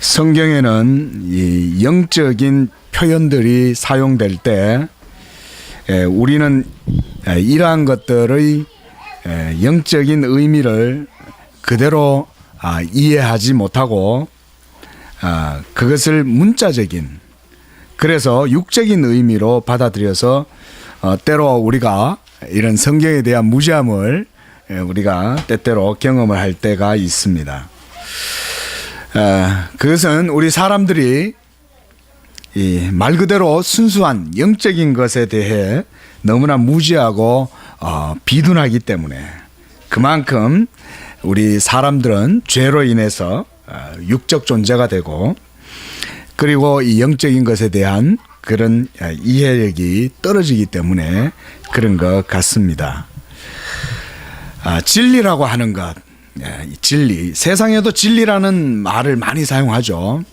성경에는 이 영적인 표현들이 사용될 때 우리는 이러한 것들의 영적인 의미를 그대로 이해하지 못하고 그것을 문자적인, 그래서 육적인 의미로 받아들여서 때로 우리가 이런 성경에 대한 무지함을 우리가 때때로 경험을 할 때가 있습니다. 그것은 우리 사람들이 이 말 그대로 순수한 영적인 것에 대해 너무나 무지하고 비둔하기 때문에, 그만큼 우리 사람들은 죄로 인해서 육적 존재가 되고, 그리고 이 영적인 것에 대한 그런 이해력이 떨어지기 때문에 그런 것 같습니다. 진리라고 하는 것, 진리, 세상에도 진리라는 말을 많이 사용하죠.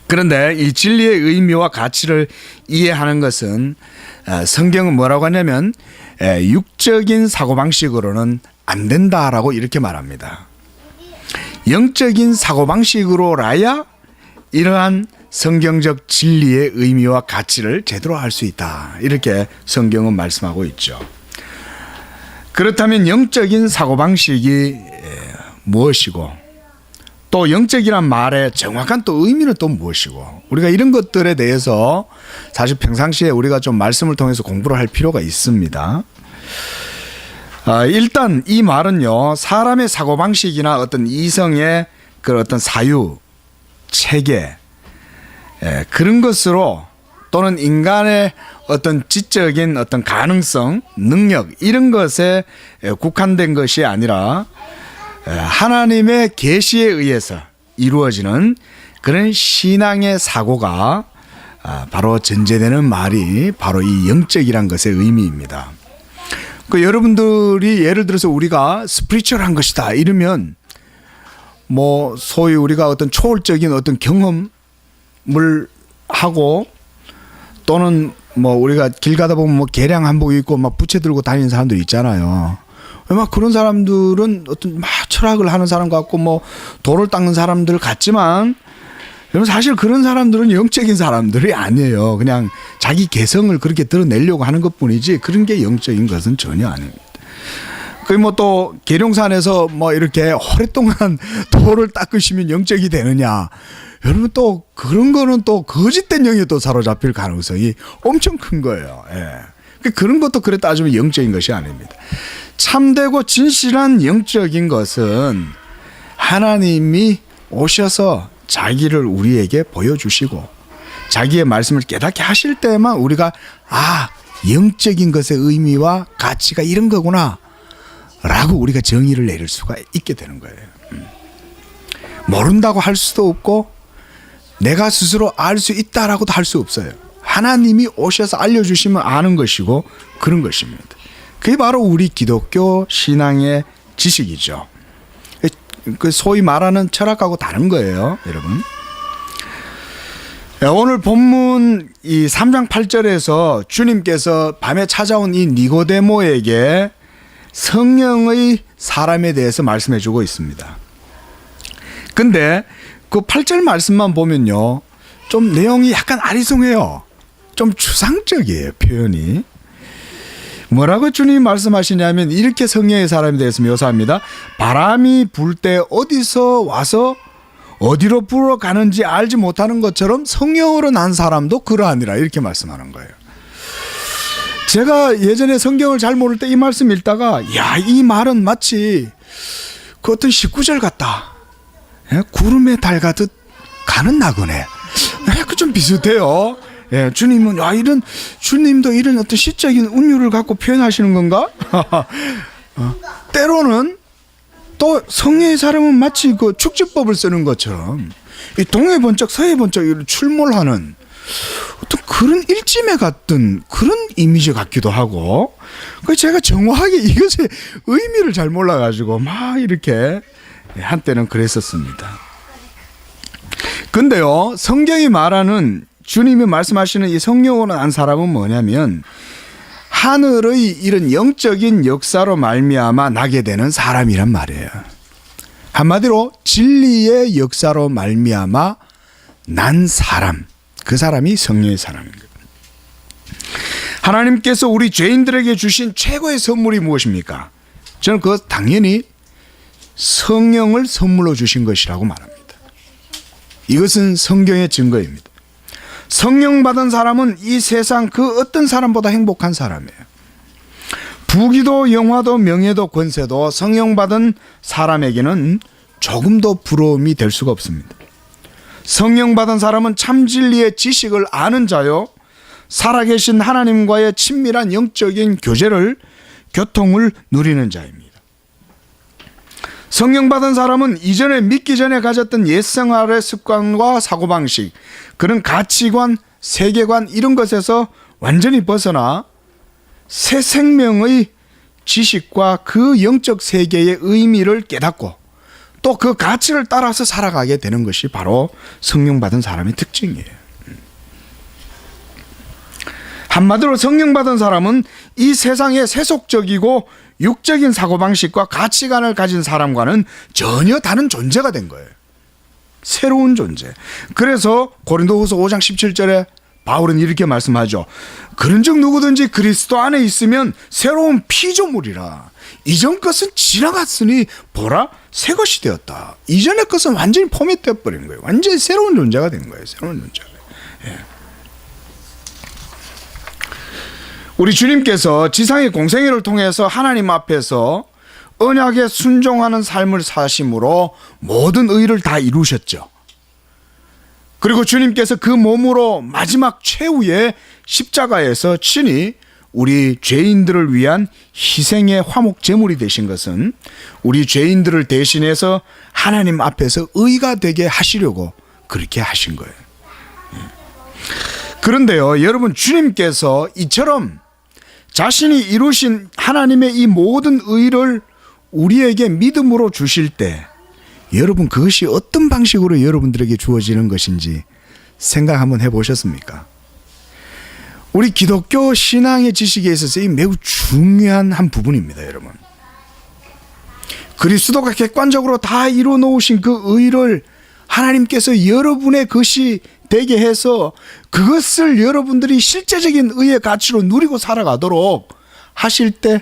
그런데 이 진리의 의미와 가치를 이해하는 것은 성경은 뭐라고 하냐면 육적인 사고방식으로는 안 된다라고 이렇게 말합니다. 영적인 사고방식으로라야 이러한 성경적 진리의 의미와 가치를 제대로 알 수 있다, 이렇게 성경은 말씀하고 있죠. 그렇다면 영적인 사고방식이 무엇이고, 또 영적이란 말의 정확한 또 의미는 또 무엇이고, 우리가 이런 것들에 대해서 사실 평상시에 우리가 좀 말씀을 통해서 공부를 할 필요가 있습니다. 일단 이 말은요, 사람의 사고방식이나 어떤 이성의 그 어떤 사유, 체계, 그런 것으로, 또는 인간의 어떤 지적인 어떤 가능성, 능력, 이런 것에 국한된 것이 아니라 하나님의 계시에 의해서 이루어지는 그런 신앙의 사고가 바로 전제되는 말이 바로 이 영적이란 것의 의미입니다. 여러분들이 예를 들어서 우리가 스피리추얼한 것이다 이러면 뭐 소위 우리가 어떤 초월적인 어떤 경험을 하고, 또는 뭐 우리가 길 가다 보면 뭐 개량 한복 입고 막 부채 들고 다니는 사람들 있잖아요. 막 그런 사람들은 어떤 막 철학을 하는 사람 같고 뭐 돌을 닦는 사람들 같지만, 사실 그런 사람들은 영적인 사람들이 아니에요. 그냥 자기 개성을 그렇게 드러내려고 하는 것뿐이지 그런 게 영적인 것은 전혀 아닙니다. 그 뭐 또 계룡산에서 뭐 이렇게 오랫동안 돌을 닦으시면 영적이 되느냐? 여러분, 또 그런 거는 또 거짓된 영에 또 사로잡힐 가능성이 엄청 큰 거예요. 그런 것도 그래 따지면 영적인 것이 아닙니다. 참되고 진실한 영적인 것은 하나님이 오셔서 자기를 우리에게 보여주시고 자기의 말씀을 깨닫게 하실 때만 우리가 영적인 것의 의미와 가치가 이런 거구나 라고 우리가 정의를 내릴 수가 있게 되는 거예요. 모른다고 할 수도 없고 내가 스스로 알 수 있다라고도 할 수 없어요. 하나님이 오셔서 알려주시면 아는 것이고 그런 것입니다. 그게 바로 우리 기독교 신앙의 지식이죠. 그 소위 말하는 철학하고 다른 거예요, 여러분. 오늘 본문 이 3장 8절에서 주님께서 밤에 찾아온 이 니고데모에게 성령의 사람에 대해서 말씀해 주고 있습니다. 근데 그 8절 말씀만 보면요, 좀 내용이 약간 아리송해요. 좀 추상적이에요, 표현이. 뭐라고 주님이 말씀하시냐면 이렇게 성령의 사람에 대해서 묘사합니다. 바람이 불 때 어디서 와서 어디로 불어가는지 알지 못하는 것처럼 성령으로 난 사람도 그러하니라, 이렇게 말씀하는 거예요. 제가 예전에 성경을 잘 모를 때 이 말씀 읽다가 이 말은 마치 그 어떤 19절 같다. 구름에 달 가듯 가는 나그네. 그 좀 비슷해요. 주님은 주님도 이런 어떤 시적인 운율을 갖고 표현하시는 건가? 때로는 또 성령의 사람은 마치 그 축지법을 쓰는 것처럼 이 동해 번쩍 서해 번쩍 출몰하는 어떤 그런 일침에 같은 그런 이미지 같기도 하고, 제가 정확하게 이것의 의미를 잘 몰라가지고 막 이렇게 한때는 그랬었습니다. 근데요, 성경이 말하는, 주님이 말씀하시는 이 성령으로 난 사람은 뭐냐면 하늘의 이런 영적인 역사로 말미암아 나게 되는 사람이란 말이에요. 한마디로 진리의 역사로 말미암아 난 사람, 그 사람이 성령의 사람인 거예요. 하나님께서 우리 죄인들에게 주신 최고의 선물이 무엇입니까? 저는 그거 당연히 성령을 선물로 주신 것이라고 말합니다. 이것은 성경의 증거입니다. 성령 받은 사람은 이 세상 그 어떤 사람보다 행복한 사람이에요. 부귀도 영화도 명예도 권세도 성령 받은 사람에게는 조금도 부러움이 될 수가 없습니다. 성령 받은 사람은 참 진리의 지식을 아는 자요, 살아계신 하나님과의 친밀한 영적인 교통을 누리는 자입니다. 성령 받은 사람은 이전에 믿기 전에 가졌던 옛생활의 습관과 사고방식, 그런 가치관, 세계관 이런 것에서 완전히 벗어나 새 생명의 지식과 그 영적 세계의 의미를 깨닫고 또 그 가치를 따라서 살아가게 되는 것이 바로 성령 받은 사람의 특징이에요. 한마디로 성령 받은 사람은 이 세상의 세속적이고 육적인 사고방식과 가치관을 가진 사람과는 전혀 다른 존재가 된 거예요. 새로운 존재. 그래서 고린도후서 5장 17절에 바울은 이렇게 말씀하죠. 그런즉 누구든지 그리스도 안에 있으면 새로운 피조물이라. 이전 것은 지나갔으니 보라 새 것이 되었다. 이전의 것은 완전히 포맷되어 버린 거예요. 완전히 새로운 존재가 된 거예요. 새로운 존재가. 예. 우리 주님께서 지상의 공생애를 통해서 하나님 앞에서 언약에 순종하는 삶을 사심으로 모든 의를 다 이루셨죠. 그리고 주님께서 그 몸으로 마지막 최후의 십자가에서 친히 우리 죄인들을 위한 희생의 화목 제물이 되신 것은 우리 죄인들을 대신해서 하나님 앞에서 의가 되게 하시려고 그렇게 하신 거예요. 그런데요, 여러분, 주님께서 이처럼 자신이 이루신 하나님의 이 모든 의를 우리에게 믿음으로 주실 때 여러분, 그것이 어떤 방식으로 여러분들에게 주어지는 것인지 생각 한번 해보셨습니까? 우리 기독교 신앙의 지식에 있어서 이 매우 중요한 한 부분입니다, 여러분. 그리스도가 객관적으로 다 이루어 놓으신 그 의를 하나님께서 여러분의 것이 되게 해서 그것을 여러분들이 실제적인 의의 가치로 누리고 살아가도록 하실 때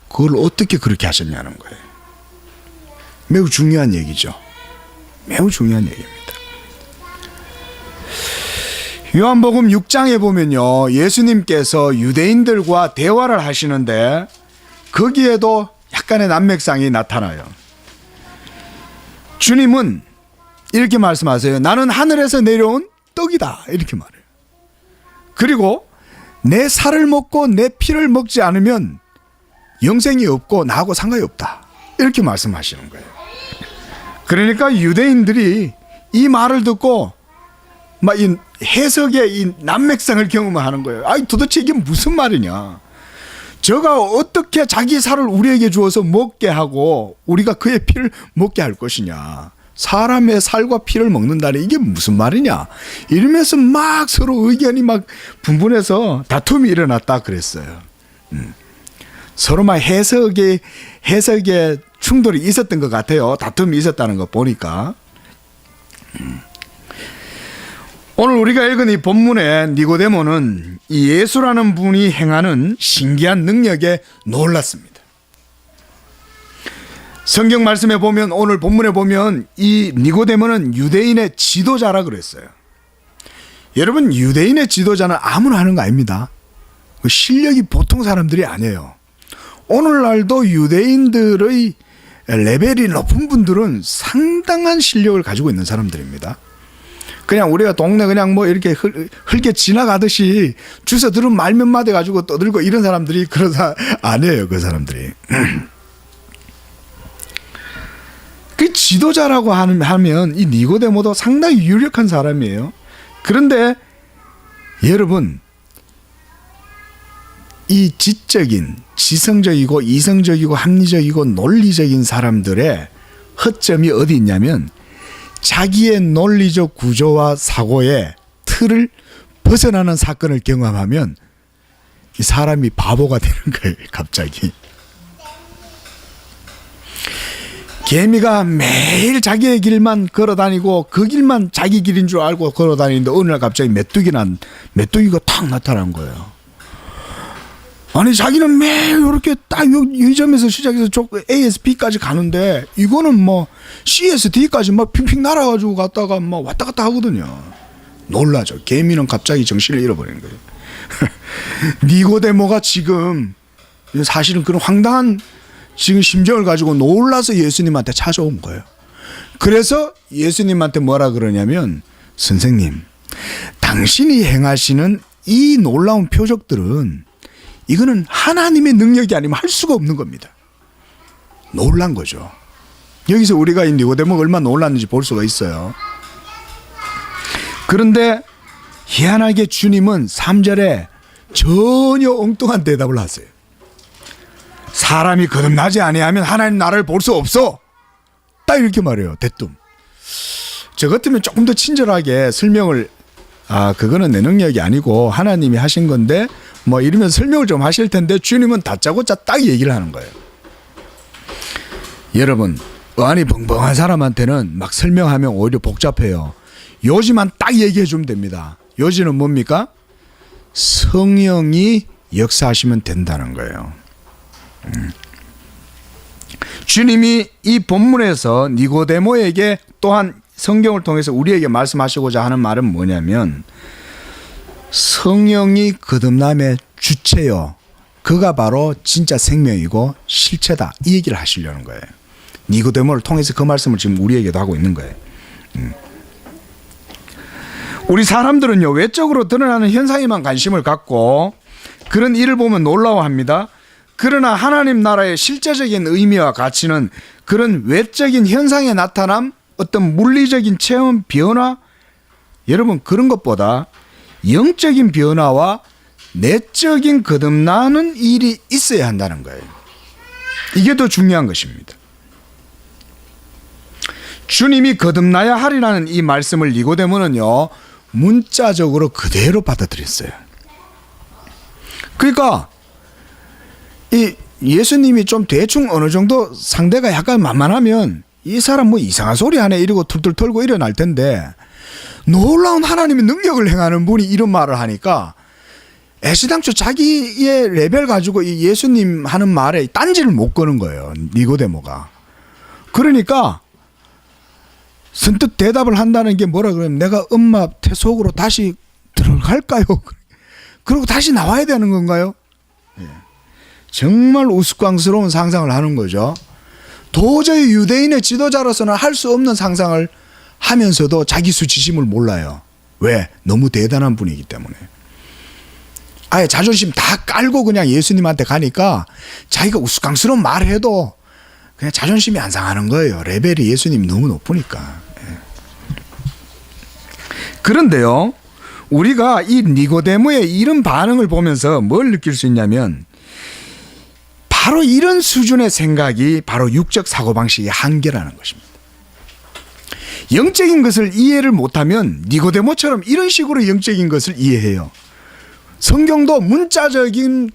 그걸 어떻게 그렇게 하셨냐는 거예요. 매우 중요한 얘기죠. 매우 중요한 얘기입니다. 요한복음 6장에 보면요, 예수님께서 유대인들과 대화를 하시는데 거기에도 약간의 난맥상이 나타나요. 주님은 이렇게 말씀하세요. 나는 하늘에서 내려온 떡이다, 이렇게 말해요. 그리고 내 살을 먹고 내 피를 먹지 않으면 영생이 없고 나하고 상관이 없다, 이렇게 말씀하시는 거예요. 그러니까 유대인들이 이 말을 듣고 막 이 해석의 이 난맥상을 경험하는 거예요. 아니, 도대체 이게 무슨 말이냐? 저가 어떻게 자기 살을 우리에게 주어서 먹게 하고 우리가 그의 피를 먹게 할 것이냐? 사람의 살과 피를 먹는다니 이게 무슨 말이냐? 이러면서 막 서로 의견이 막 분분해서 다툼이 일어났다 그랬어요. 서로 막 해석의 충돌이 있었던 것 같아요. 다툼이 있었다는 거 보니까. 오늘 우리가 읽은 이 본문의 니고데모는 이 예수라는 분이 행하는 신기한 능력에 놀랐습니다. 성경 말씀에 보면, 오늘 본문에 보면 이 니고데모는 유대인의 지도자라 그랬어요. 여러분, 유대인의 지도자는 아무나 하는 거 아닙니다. 그 실력이 보통 사람들이 아니에요. 오늘날도 유대인들의 레벨이 높은 분들은 상당한 실력을 가지고 있는 사람들입니다. 그냥 우리가 동네 그냥 뭐 이렇게 흘게 지나가듯이 주워 들은 말 몇 마디 가지고 떠들고 이런 사람들이 그러다 아니에요, 그 사람들이. 그 지도자라고 하면 이 니고데모도 상당히 유력한 사람이에요. 그런데 여러분, 이 지적인, 지성적이고 이성적이고 합리적이고 논리적인 사람들의 허점이 어디 있냐면 자기의 논리적 구조와 사고의 틀을 벗어나는 사건을 경험하면 이 사람이 바보가 되는 거예요, 갑자기. 개미가 매일 자기의 길만 걸어 다니고 그 길만 자기 길인 줄 알고 걸어 다니는데 어느 날 갑자기 메뚜기가 탁 나타난 거예요. 아니 자기는 매일 이렇게 딱 이 점에서 시작해서 A에서 B까지 가는데 이거는 뭐 C에서 D까지 막 핑핑 날아가지고 갔다가 막 왔다 갔다 하거든요. 놀라죠. 개미는 갑자기 정신을 잃어버리는 거예요. 니고데모가 지금 사실은 그런 황당한 지금 심정을 가지고 놀라서 예수님한테 찾아온 거예요. 그래서 예수님한테 뭐라 그러냐면, 선생님, 당신이 행하시는 이 놀라운 표적들은 이거는 하나님의 능력이 아니면 할 수가 없는 겁니다. 놀란 거죠. 여기서 우리가 이 니고데모가 얼마나 놀랐는지 볼 수가 있어요. 그런데 희한하게 주님은 3절에 전혀 엉뚱한 대답을 하세요. 사람이 거듭나지 아니하면 하나님 나라를 볼 수 없어. 딱 이렇게 말해요. 대뜸. 저 같으면 조금 더 친절하게 설명을, 그거는 내 능력이 아니고 하나님이 하신 건데 뭐 이러면 설명을 좀 하실 텐데, 주님은 다짜고짜 딱 얘기를 하는 거예요. 여러분, 어안이 벙벙한 사람한테는 막 설명하면 오히려 복잡해요. 요지만 딱 얘기해 주면 됩니다. 요지는 뭡니까? 성령이 역사하시면 된다는 거예요. 주님이 이 본문에서 니고데모에게 또한 성경을 통해서 우리에게 말씀하시고자 하는 말은 뭐냐면, 성령이 거듭남의 주체요, 그가 바로 진짜 생명이고 실체다, 이 얘기를 하시려는 거예요. 니고데모를 통해서 그 말씀을 지금 우리에게도 하고 있는 거예요. 우리 사람들은요, 외적으로 드러나는 현상에만 관심을 갖고 그런 일을 보면 놀라워합니다. 그러나 하나님 나라의 실제적인 의미와 가치는 그런 외적인 현상에 나타남, 어떤 물리적인 체험 변화, 여러분 그런 것보다 영적인 변화와 내적인 거듭나는 일이 있어야 한다는 거예요. 이게 더 중요한 것입니다. 주님이 거듭나야 하리라는 이 말씀을 니고데모는요, 문자적으로 그대로 받아들였어요. 그러니까 이 예수님이 좀 대충 어느 정도 상대가 약간 만만하면 이 사람 뭐 이상한 소리 하네 이러고 툴툴 털고 일어날 텐데, 놀라운 하나님의 능력을 행하는 분이 이런 말을 하니까 애시당초 자기의 레벨 가지고 이 예수님 하는 말에 딴지를 못 거는 거예요, 니고데모가. 그러니까 선뜻 대답을 한다는 게 뭐라 그러면, 내가 엄마 태속으로 다시 들어갈까요? 그리고 다시 나와야 되는 건가요? 정말 우스꽝스러운 상상을 하는 거죠. 도저히 유대인의 지도자로서는 할 수 없는 상상을 하면서도 자기 수치심을 몰라요. 왜? 너무 대단한 분이기 때문에. 아예 자존심 다 깔고 그냥 예수님한테 가니까 자기가 우스꽝스러운 말을 해도 그냥 자존심이 안 상하는 거예요. 레벨이 예수님이 너무 높으니까. 그런데요, 우리가 이 니고데모의 이런 반응을 보면서 뭘 느낄 수 있냐면, 바로 이런 수준의 생각이 바로 육적 사고방식의 한계라는 것입니다. 영적인 것을 이해를 못하면 니고데모처럼 이런 식으로 영적인 것을 이해해요. 성경도 문자적인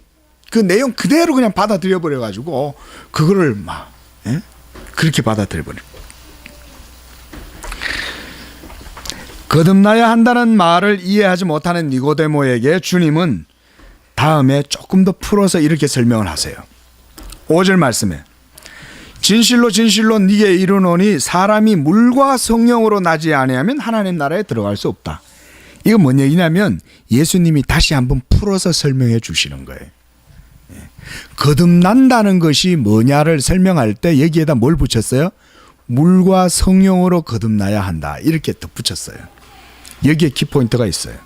그 내용 그대로 그냥 받아들여 버려가지고 그거를 막 그렇게 받아들여 버려요. 거듭나야 한다는 말을 이해하지 못하는 니고데모에게 주님은 다음에 조금 더 풀어서 이렇게 설명을 하세요. 5절 말씀에, 진실로 진실로 네게 이르노니 사람이 물과 성령으로 나지 아니하면 하나님 나라에 들어갈 수 없다. 이거 뭔 얘기냐면 예수님이 다시 한번 풀어서 설명해 주시는 거예요. 거듭난다는 것이 뭐냐를 설명할 때 여기에다 뭘 붙였어요? 물과 성령으로 거듭나야 한다, 이렇게 덧붙였어요. 여기에 키포인트가 있어요.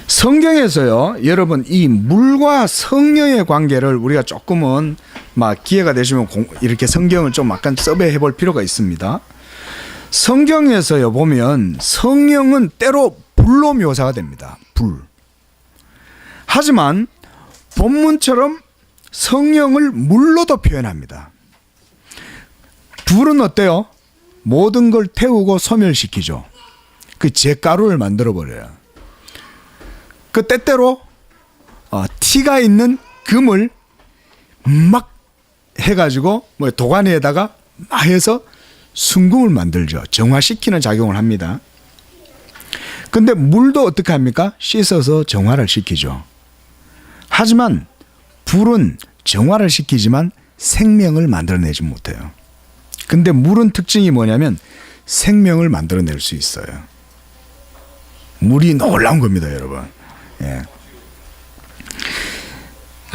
성경에서요, 여러분 이 물과 성령의 관계를 우리가 조금은 막 기회가 되시면 이렇게 성경을 좀 약간 서베해 볼 필요가 있습니다. 성경에서요 보면 성령은 때로 불로 묘사가 됩니다. 불. 하지만 본문처럼 성령을 물로도 표현합니다. 불은 어때요? 모든 걸 태우고 소멸시키죠. 그 잿가루를 만들어 버려요. 그 때때로 티가 있는 금을 막 해가지고 뭐 도가니에다가 막 해서 순금을 만들죠. 정화시키는 작용을 합니다. 근데 물도 어떻게 합니까? 씻어서 정화를 시키죠. 하지만 불은 정화를 시키지만 생명을 만들어내지 못해요. 근데 물은 특징이 뭐냐면 생명을 만들어낼 수 있어요. 물이 놀라운 겁니다, 여러분. 예.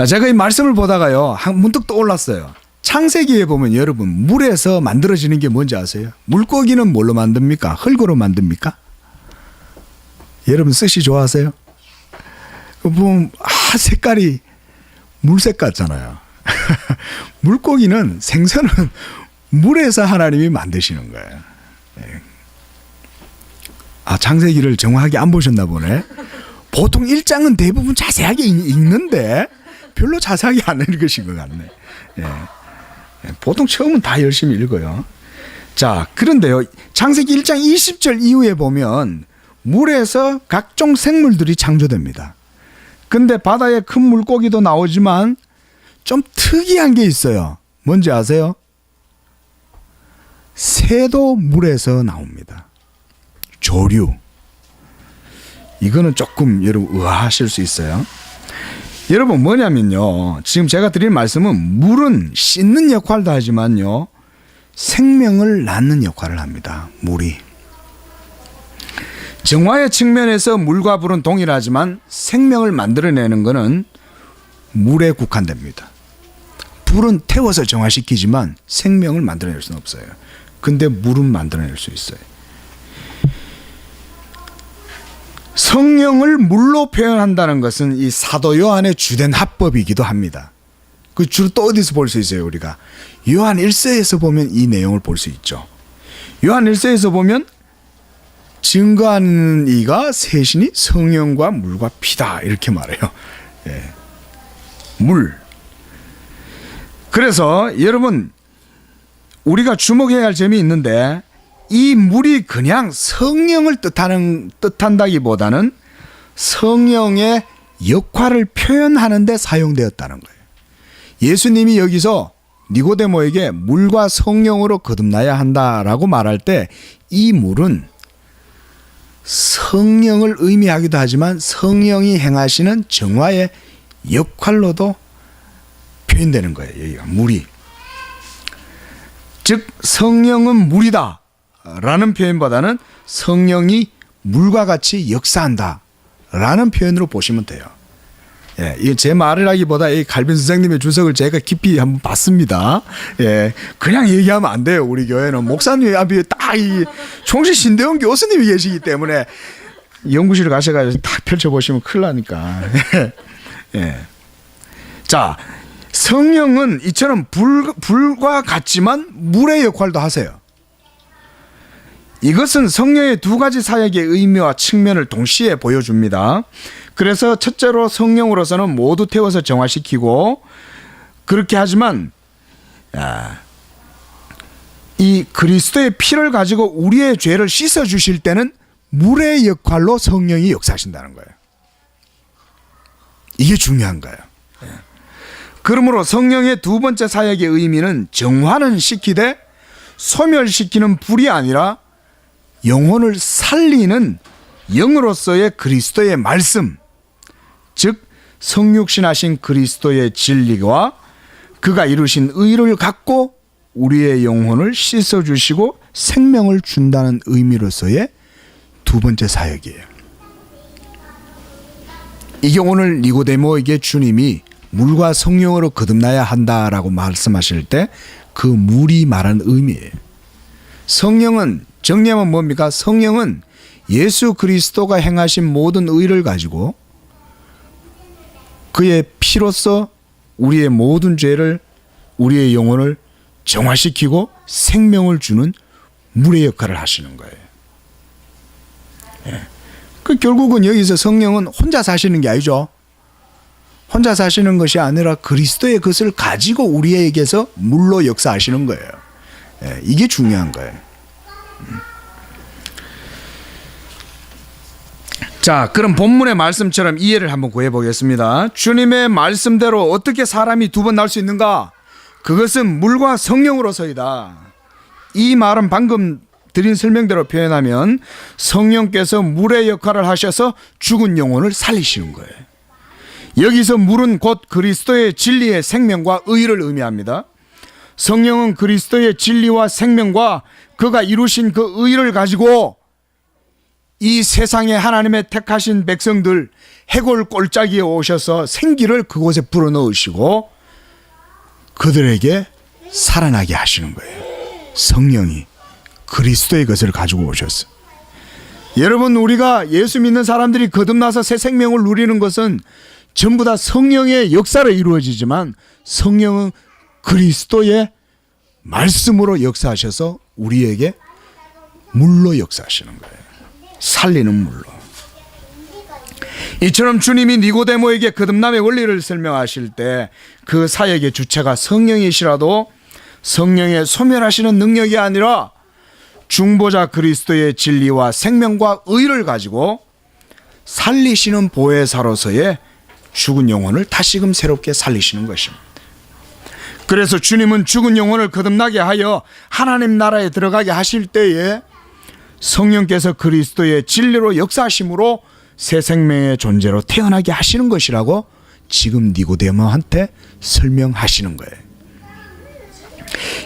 제가 이 말씀을 보다가요, 문득 떠올랐어요. 창세기에 보면 여러분, 물에서 만들어지는 게 뭔지 아세요? 물고기는 뭘로 만듭니까? 흙으로 만듭니까? 여러분 스시 좋아하세요? 보면 색깔이 물색 같잖아요. 물고기는 생선은 물에서 하나님이 만드시는 거예요. 창세기를 정확하게 안 보셨나 보네. 보통 1장은 대부분 자세하게 읽는데 별로 자세하게 안 읽으신 것 같네. 보통 처음은 다 열심히 읽어요. 자, 그런데요, 창세기 1장 20절 이후에 보면 물에서 각종 생물들이 창조됩니다. 근데 바다에 큰 물고기도 나오지만 좀 특이한 게 있어요. 뭔지 아세요? 새도 물에서 나옵니다. 조류. 이거는 조금 여러분 의아하실 수 있어요. 여러분 뭐냐면요, 지금 제가 드릴 말씀은 물은 씻는 역할도 하지만요, 생명을 낳는 역할을 합니다. 물이. 정화의 측면에서 물과 불은 동일하지만 생명을 만들어내는 것은 물에 국한됩니다. 불은 태워서 정화시키지만 생명을 만들어낼 수는 없어요. 근데 물은 만들어낼 수 있어요. 성령을 물로 표현한다는 것은 이 사도 요한의 주된 합법이기도 합니다. 그 주로 또 어디서 볼 수 있어요, 우리가? 요한 1서에서 보면 이 내용을 볼 수 있죠. 요한 1서에서 보면 증거하는 이가 셋이니 성령과 물과 피다, 이렇게 말해요. 예. 물. 그래서 여러분, 우리가 주목해야 할 점이 있는데, 이 물이 그냥 성령을 뜻한다기보다는 성령의 역할을 표현하는 데 사용되었다는 거예요. 예수님이 여기서 니고데모에게 물과 성령으로 거듭나야 한다라고 말할 때 이 물은 성령을 의미하기도 하지만 성령이 행하시는 정화의 역할로도 표현되는 거예요. 여기가 물이. 즉 성령은 물이다 라는 표현보다는 성령이 물과 같이 역사한다 라는 표현으로 보시면 돼요. 예, 이게 제 말이라기보다 이 갈빈 선생님의 주석을 제가 깊이 한번 봤습니다. 예, 그냥 얘기하면 안 돼요. 우리 교회는 목사님 앞에 딱 이 총시 신대원 교수님이 계시기 때문에 연구실 가셔가지고 딱 펼쳐보시면 큰일 나니까. 예. 자, 성령은 이처럼 불과 같지만 물의 역할도 하세요. 이것은 성령의 두 가지 사역의 의미와 측면을 동시에 보여줍니다. 그래서 첫째로 성령으로서는 모두 태워서 정화시키고, 그렇게 하지만 이 그리스도의 피를 가지고 우리의 죄를 씻어주실 때는 물의 역할로 성령이 역사하신다는 거예요. 이게 중요한 거예요. 그러므로 성령의 두 번째 사역의 의미는 정화는 시키되 소멸시키는 불이 아니라 영혼을 살리는 영으로서의 그리스도의 말씀, 즉 성육신하신 그리스도의 진리와 그가 이루신 의를 갖고 우리의 영혼을 씻어주시고 생명을 준다는 의미로서의 두 번째 사역이에요. 이게 오늘 니고데모에게 주님이 물과 성령으로 거듭나야 한다라고 말씀하실 때 그 물이 말하는 의미예요. 성령은, 정리하면 뭡니까? 성령은 예수 그리스도가 행하신 모든 의를 가지고 그의 피로써 우리의 모든 죄를, 우리의 영혼을 정화시키고 생명을 주는 물의 역할을 하시는 거예요. 예. 그 결국은 여기서 성령은 혼자 사시는 게 아니죠. 혼자 사시는 것이 아니라 그리스도의 것을 가지고 우리에게서 물로 역사하시는 거예요. 예, 이게 중요한 거예요. 자, 그럼 본문의 말씀처럼 이해를 한번 구해 보겠습니다. 주님의 말씀대로 어떻게 사람이 두 번 날 수 있는가? 그것은 물과 성령으로서이다. 이 말은 방금 드린 설명대로 표현하면 성령께서 물의 역할을 하셔서 죽은 영혼을 살리시는 거예요. 여기서 물은 곧 그리스도의 진리의 생명과 의를 의미합니다. 성령은 그리스도의 진리와 생명과 그가 이루신 그 의를 가지고 이 세상에 하나님의 택하신 백성들 해골 꼴짜기에 오셔서 생기를 그곳에 불어넣으시고 그들에게 살아나게 하시는 거예요. 성령이 그리스도의 것을 가지고 오셨어. 여러분, 우리가 예수 믿는 사람들이 거듭나서 새 생명을 누리는 것은 전부 다 성령의 역사로 이루어지지만 성령은 그리스도의 말씀으로 역사하셔서 우리에게 물로 역사하시는 거예요. 살리는 물로. 이처럼 주님이 니고데모에게 거듭남의 원리를 설명하실 때 그 사역의 주체가 성령이시라도 성령의 소멸하시는 능력이 아니라 중보자 그리스도의 진리와 생명과 의를 가지고 살리시는 보혜사로서의 죽은 영혼을 다시금 새롭게 살리시는 것입니다. 그래서 주님은 죽은 영혼을 거듭나게 하여 하나님 나라에 들어가게 하실 때에 성령께서 그리스도의 진리로 역사하심으로 새 생명의 존재로 태어나게 하시는 것이라고 지금 니고데모한테 설명하시는 거예요.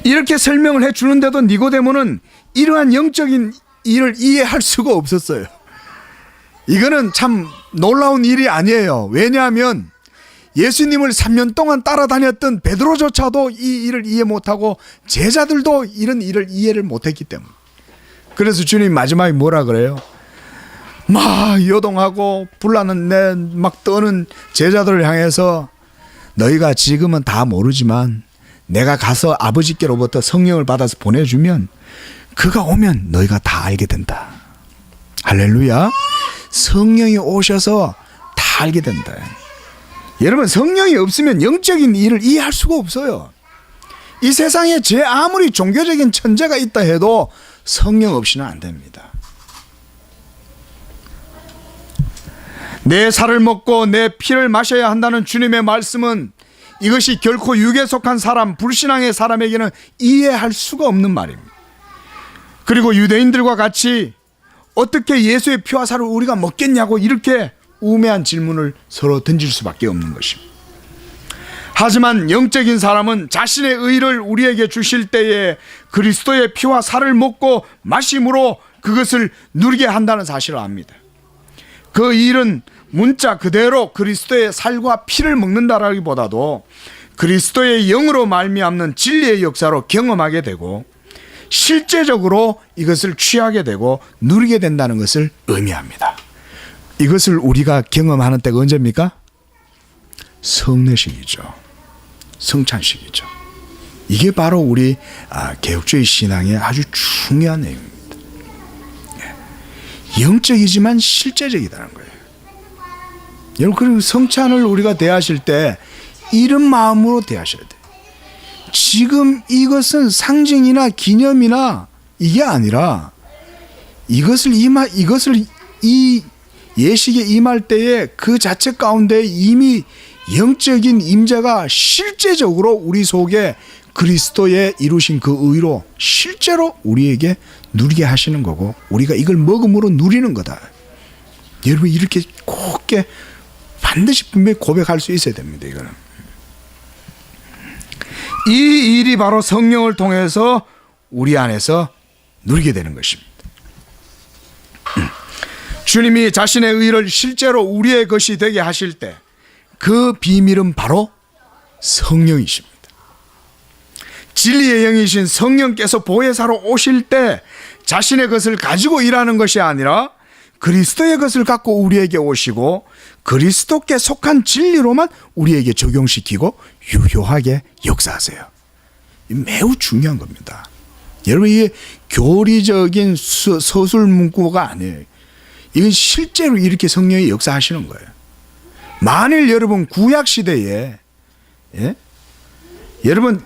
이렇게 설명을 해주는데도 니고데모는 이러한 영적인 일을 이해할 수가 없었어요. 이거는 참 놀라운 일이 아니에요. 왜냐하면 예수님을 3년 동안 따라다녔던 베드로조차도 이 일을 이해 못하고 제자들도 이런 일을 이해를 못했기 때문에. 그래서 주님 마지막에 뭐라 그래요? 막 요동하고 불나는 막 떠는 제자들을 향해서 너희가 지금은 다 모르지만 내가 가서 아버지께로부터 성령을 받아서 보내주면 그가 오면 너희가 다 알게 된다. 할렐루야. 성령이 오셔서 다 알게 된다. 여러분, 성령이 없으면 영적인 일을 이해할 수가 없어요. 이 세상에 제 아무리 종교적인 천재가 있다 해도 성령 없이는 안 됩니다. 내 살을 먹고 내 피를 마셔야 한다는 주님의 말씀은 이것이 결코 육에 속한 사람, 불신앙의 사람에게는 이해할 수가 없는 말입니다. 그리고 유대인들과 같이 어떻게 예수의 피와 살을 우리가 먹겠냐고 이렇게 우매한 질문을 서로 던질 수밖에 없는 것입니다. 하지만 영적인 사람은 자신의 의를 우리에게 주실 때에 그리스도의 피와 살을 먹고 마심으로 그것을 누리게 한다는 사실을 압니다. 그 일은 문자 그대로 그리스도의 살과 피를 먹는다라기보다도 그리스도의 영으로 말미암는 진리의 역사로 경험하게 되고 실제적으로 이것을 취하게 되고 누리게 된다는 것을 의미합니다. 이것을 우리가 경험하는 때가 언제입니까? 성례식이죠. 성찬식이죠. 이게 바로 우리 개혁주의 신앙의 아주 중요한 내용입니다. 영적이지만 실제적이다는 거예요. 여러분, 그리고 성찬을 우리가 대하실 때 이런 마음으로 대하셔야 돼요. 지금 이것은 상징이나 기념이나 이게 아니라 이것을 이 예식에 임할 때에 그 자체 가운데 이미 영적인 임재가 실제적으로 우리 속에 그리스도의 이루신 그 의로 실제로 우리에게 누리게 하시는 거고 우리가 이걸 먹음으로 누리는 거다. 여러분, 이렇게 곱게 반드시 분명히 고백할 수 있어야 됩니다. 이거는. 이 일이 바로 성령을 통해서 우리 안에서 누리게 되는 것입니다. 주님이 자신의 의를 실제로 우리의 것이 되게 하실 때 그 비밀은 바로 성령이십니다. 진리의 영이신 성령께서 보혜사로 오실 때 자신의 것을 가지고 일하는 것이 아니라 그리스도의 것을 갖고 우리에게 오시고 그리스도께 속한 진리로만 우리에게 적용시키고 유효하게 역사하세요. 매우 중요한 겁니다. 여러분, 이게 교리적인 서술 문구가 아니에요. 이건 실제로 이렇게 성령이 역사하시는 거예요. 만일 여러분 구약 시대에 여러분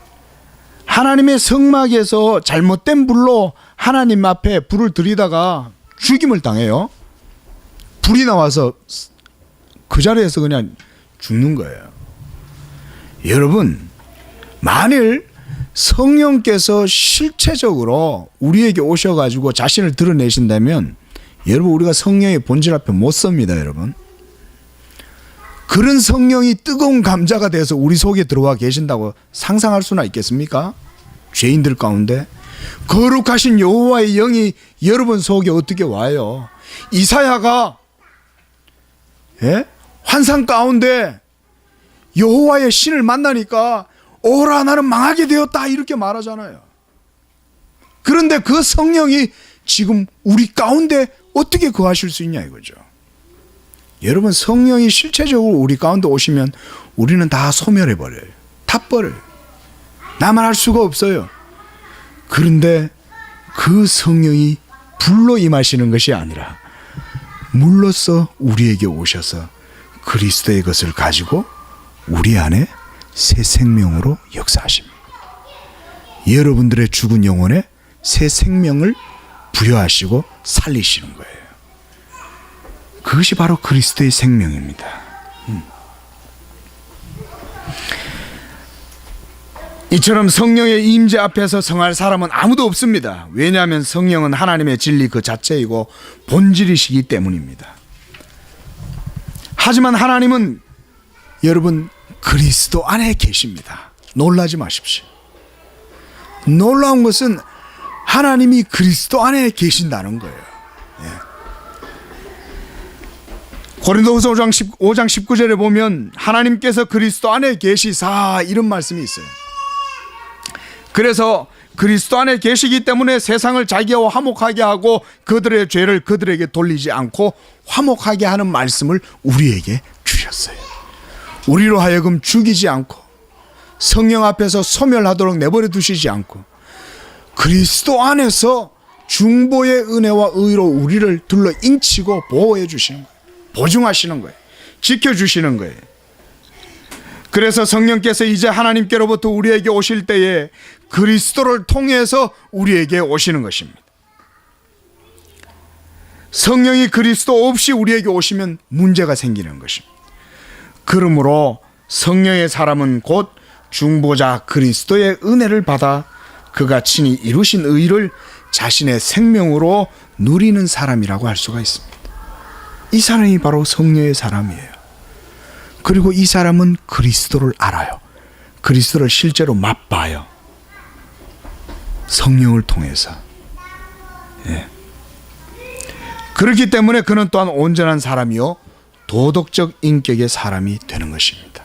하나님의 성막에서 잘못된 불로 하나님 앞에 불을 들이다가 죽임을 당해요. 불이 나와서 그 자리에서 그냥 죽는 거예요. 여러분, 만일 성령께서 실체적으로 우리에게 오셔가지고 자신을 드러내신다면 여러분 우리가 성령의 본질 앞에 못 섭니다. 여러분 그런 성령이 뜨거운 감자가 돼서 우리 속에 들어와 계신다고 상상할 수나 있겠습니까? 죄인들 가운데 거룩하신 여호와의 영이 여러분 속에 어떻게 와요? 이사야가 환상 가운데 여호와의 신을 만나니까 오라 나는 망하게 되었다 이렇게 말하잖아요. 그런데 그 성령이 지금 우리 가운데 어떻게 거하실 수 있냐 이거죠. 여러분 성령이 실체적으로 우리 가운데 오시면 우리는 다 소멸해버려요. 타버려요. 나만 할 수가 없어요. 그런데 그 성령이 불로 임하시는 것이 아니라 물로써 우리에게 오셔서 그리스도의 것을 가지고 우리 안에 새 생명으로 역사하십니다. 여러분들의 죽은 영혼에 새 생명을 부여하시고 살리시는 거예요. 그것이 바로 그리스도의 생명입니다. 이처럼 성령의 임재 앞에서 성할 사람은 아무도 없습니다. 왜냐하면 성령은 하나님의 진리 그 자체이고 본질이시기 때문입니다. 하지만 하나님은 여러분 그리스도 안에 계십니다. 놀라지 마십시오. 놀라운 것은 하나님이 그리스도 안에 계신다는 거예요. 고린도후서 5장 19절에 보면 하나님께서 그리스도 안에 계시사 이런 말씀이 있어요. 그래서 그리스도 안에 계시기 때문에 세상을 자기와 화목하게 하고 그들의 죄를 그들에게 돌리지 않고 화목하게 하는 말씀을 우리에게 주셨어요. 우리로 하여금 죽이지 않고 성령 앞에서 소멸하도록 내버려 두시지 않고 그리스도 안에서 중보의 은혜와 의로 우리를 둘러 인치고 보호해 주시는 거예요. 보증하시는 거예요. 지켜주시는 거예요. 그래서 성령께서 이제 하나님께로부터 우리에게 오실 때에 그리스도를 통해서 우리에게 오시는 것입니다. 성령이 그리스도 없이 우리에게 오시면 문제가 생기는 것입니다. 그러므로 성령의 사람은 곧 중보자 그리스도의 은혜를 받아 그가 친히 이루신 의를 자신의 생명으로 누리는 사람이라고 할 수가 있습니다. 이 사람이 바로 성령의 사람이에요. 그리고 이 사람은 그리스도를 알아요. 그리스도를 실제로 맛봐요. 성령을 통해서. 그렇기 때문에 그는 또한 온전한 사람이요 도덕적 인격의 사람이 되는 것입니다.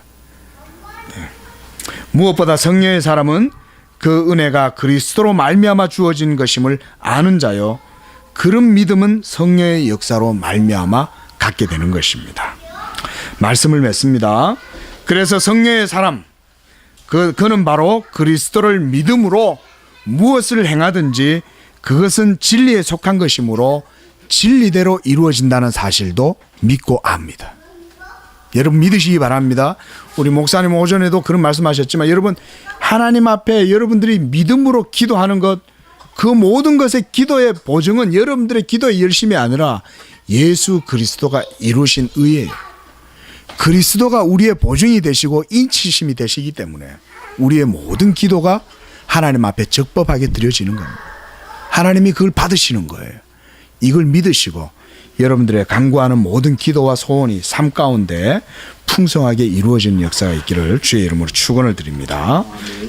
무엇보다 성령의 사람은 그 은혜가 그리스도로 말미암아 주어진 것임을 아는 자요 그런 믿음은 성령의 역사로 말미암아 갖게 되는 것입니다. 말씀을 맺습니다. 그래서 성령의 사람 그는 바로 그리스도를 믿음으로 무엇을 행하든지 그것은 진리에 속한 것이므로 진리대로 이루어진다는 사실도 믿고 압니다. 여러분 믿으시기 바랍니다. 우리 목사님 오전에도 그런 말씀하셨지만 여러분 하나님 앞에 여러분들이 믿음으로 기도하는 것 그 모든 것의 기도의 보증은 여러분들의 기도의 열심이 아니라 예수 그리스도가 이루신 의예요. 그리스도가 우리의 보증이 되시고 인치심이 되시기 때문에 우리의 모든 기도가 하나님 앞에 적법하게 드려지는 겁니다. 하나님이 그걸 받으시는 거예요. 이걸 믿으시고 여러분들의 간구하는 모든 기도와 소원이 삶 가운데 풍성하게 이루어지는 역사가 있기를 주의 이름으로 축원을 드립니다.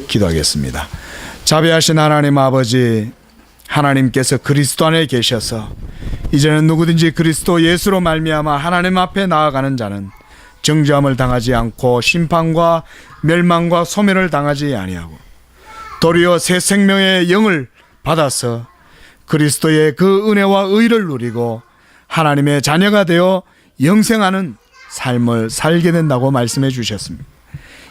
기도하겠습니다. 자비하신 하나님 아버지, 하나님께서 그리스도 안에 계셔서 이제는 누구든지 그리스도 예수로 말미암아 하나님 앞에 나아가는 자는 정죄함을 당하지 않고 심판과 멸망과 소멸을 당하지 아니하고 도리어 새 생명의 영을 받아서 그리스도의 그 은혜와 의를 누리고 하나님의 자녀가 되어 영생하는 삶을 살게 된다고 말씀해 주셨습니다.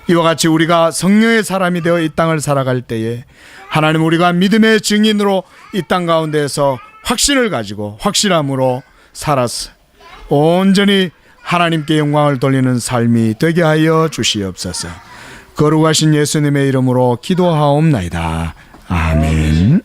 이와 같이 우리가 성령의 사람이 되어 이 땅을 살아갈 때에 하나님 우리가 믿음의 증인으로 이 땅 가운데에서 확신을 가지고 확실함으로 살아서 온전히 하나님께 영광을 돌리는 삶이 되게 하여 주시옵소서. 거룩하신 예수님의 이름으로 기도하옵나이다. 아멘.